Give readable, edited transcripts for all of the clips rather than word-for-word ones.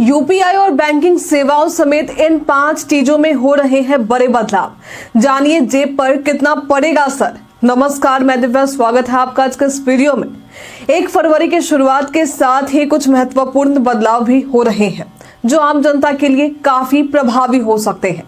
UPI और banking सेवाओं समेत इन 5 चीजों में हो रहे हैं बड़े बदलाव। जानिए जेब पर कितना पड़ेगा असर। नमस्कार, मैं दिव्या, स्वागत है आपका आज के इस वीडियो में। 1 फरवरी की शुरुआत के साथ ही कुछ महत्वपूर्ण बदलाव भी हो रहे हैं जो आम जनता के लिए काफी प्रभावी हो सकते हैं।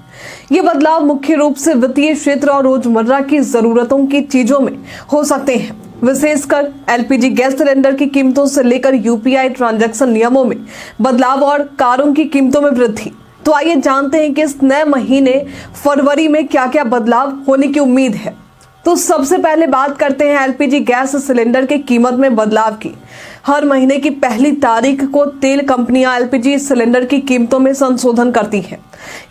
ये बदलाव मुख्य रूप से वित्तीय क्षेत्र और रोजमर्रा की जरूरतों की चीजों में हो सकते हैं, विशेषकर एलपीजी गैस सिलेंडर की कीमतों से लेकर यूपीआई ट्रांजैक्शन नियमों में बदलाव और कारों की कीमतों में वृद्धि। तो आइए जानते हैं कि इस नए महीने फरवरी में क्या क्या बदलाव होने की उम्मीद है। तो सबसे पहले बात करते हैं एलपीजी गैस सिलेंडर की कीमत में बदलाव की। हर महीने की पहली तारीख को तेल कंपनियां एलपीजी सिलेंडर की कीमतों में संशोधन करती हैं।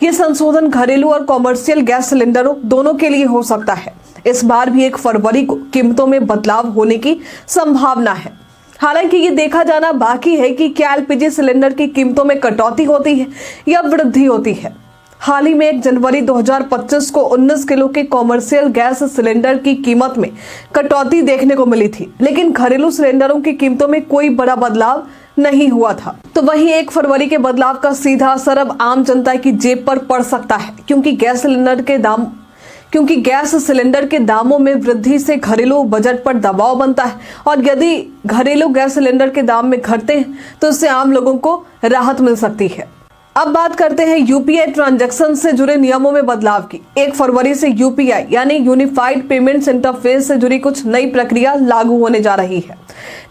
ये संशोधन घरेलू और कॉमर्शियल गैस सिलेंडरों दोनों के लिए हो सकता है। इस बार भी 1 फरवरी को कीमतों में बदलाव होने की संभावना है। हालांकि ये देखा जाना बाकी है कि क्या एलपीजी सिलेंडर की कीमतों में कटौती होती है या वृद्धि होती है। हाल ही में 1 जनवरी 2025 को 19 किलो के कॉमर्शियल गैस सिलेंडर की कीमत में कटौती देखने को मिली थी, लेकिन घरेलू सिलेंडरों की कीमतों में कोई बड़ा बदलाव नहीं हुआ था। तो वहीं 1 फरवरी के बदलाव का सीधा असर अब आम जनता की जेब पर पड़ सकता है, क्योंकि गैस सिलेंडर के दामों में वृद्धि से घरेलू बजट पर दबाव बनता है, और यदि घरेलू गैस सिलेंडर के दाम में घटते हैं तो इससे आम लोगों को राहत मिल सकती है। अब बात करते हैं यूपीआई ट्रांजैक्शन से जुड़े नियमों में बदलाव की। 1 फरवरी से यूपीआई यानी यूनिफाइड पेमेंट्स इंटरफेस से जुड़ी कुछ नई प्रक्रिया लागू होने जा रही है।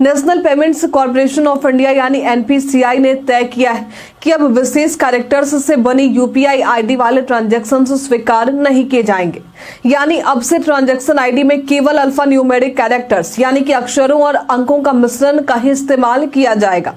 National payments corporation of India यानी एनपीसीआई ने तय किया है कि अब विशेष कैरेक्टर्स से बनी यूपीआई आईडी वाले ट्रांजैक्शन स्वीकार नहीं किए जाएंगे। यानी अब से ट्रांजैक्शन आईडी में केवल अल्फा न्यूमेरिक कैरेक्टर्स यानी कि अक्षरों और अंकों का मिश्रण का ही इस्तेमाल किया जाएगा।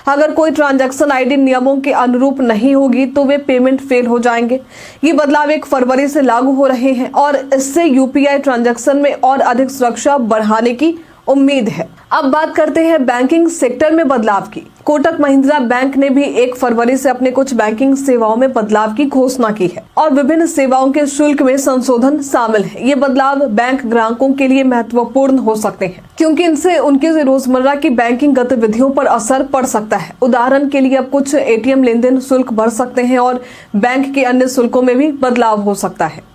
अगर कोई ट्रांजैक्शन आईडी नियमों के अनुरूप नहीं होगी तो वे पेमेंट फेल हो जाएंगे। ये बदलाव 1 फरवरी से लागू हो रहे हैं और इससे यूपीआई ट्रांजैक्शन में और अधिक सुरक्षा बढ़ाने की उम्मीद है। अब बात करते हैं बैंकिंग सेक्टर में बदलाव की। कोटक महिंद्रा बैंक ने भी 1 फरवरी से अपने कुछ बैंकिंग सेवाओं में बदलाव की घोषणा की है और विभिन्न सेवाओं के शुल्क में संशोधन शामिल है। ये बदलाव बैंक ग्राहकों के लिए महत्वपूर्ण हो सकते हैं, क्योंकि इनसे उनकी रोजमर्रा की बैंकिंग गतिविधियों पर असर पड़ सकता है। उदाहरण के लिए अब कुछ एटीएम लेनदेन शुल्क बढ़ सकते हैं और बैंक के अन्य शुल्कों में भी बदलाव हो सकता है।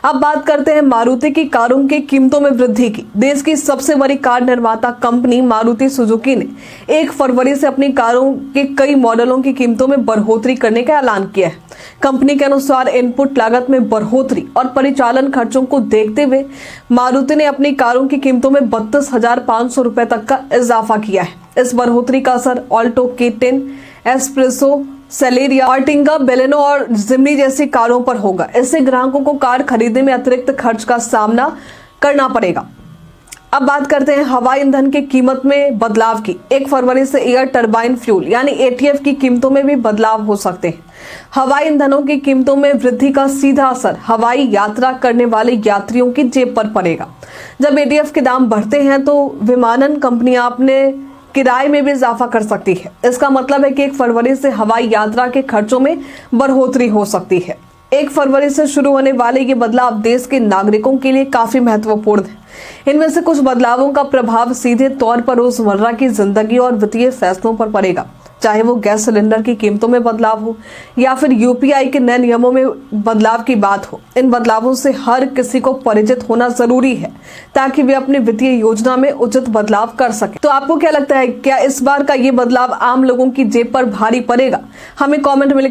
अब बात करते हैं मारुति की कारों की कीमतों में वृद्धि की। देश की सबसे बड़ी कार निर्माता कंपनी मारुति सुजुकी ने 1 फरवरी से अपनी कारों के कई मॉडलों की कीमतों में बढ़ोतरी करने का ऐलान किया है। कंपनी के अनुसार इनपुट लागत में बढ़ोतरी और परिचालन खर्चों को देखते हुए मारुति ने अपनी कारों की कीमतों में 32,500 रुपए तक का इजाफा किया है। इस बढ़ोतरी का असर Alto, K10, Espresso, Celerio, Ertiga, Baleno और जिमनी जैसी कारों पर होगा। इससे ग्राहकों को कार खरीदने में अतिरिक्त खर्च का सामना करना पड़ेगा। अब बात करते हैं हवाई ईंधन की कीमत में बदलाव की। 1 फरवरी से एयर टरबाइन फ्यूल यानी एटीएफ की कीमतों में भी बदलाव हो सकते हैं। हवाई ईंधनों की कीमतों में वृद्धि का सीधा असर हवाई यात्रा करने वाले यात्रियों की जेब पर पड़ेगा। जब एटीएफ के दाम बढ़ते हैं तो विमानन कंपनियां अपने किराए में भी इजाफा कर सकती है। इसका मतलब है कि 1 फरवरी से हवाई यात्रा के खर्चों में बढ़ोतरी हो सकती है। 1 फरवरी से शुरू होने वाले ये बदलाव देश के नागरिकों के लिए काफी महत्वपूर्ण है। इनमें से कुछ बदलावों का प्रभाव सीधे तौर पर रोजमर्रा की जिंदगी और वित्तीय फैसलों पर पड़ेगा, चाहे वो गैस सिलेंडर की कीमतों में बदलाव हो या फिर यूपीआई के नए नियमों में बदलाव की बात हो। इन बदलावों से हर किसी को परिचित होना जरूरी है ताकि वे अपनी वित्तीय योजना में उचित बदलाव कर सके। तो आपको क्या लगता है, क्या इस बार का ये बदलाव आम लोगों की जेब पर भारी पड़ेगा? हमें कमेंट में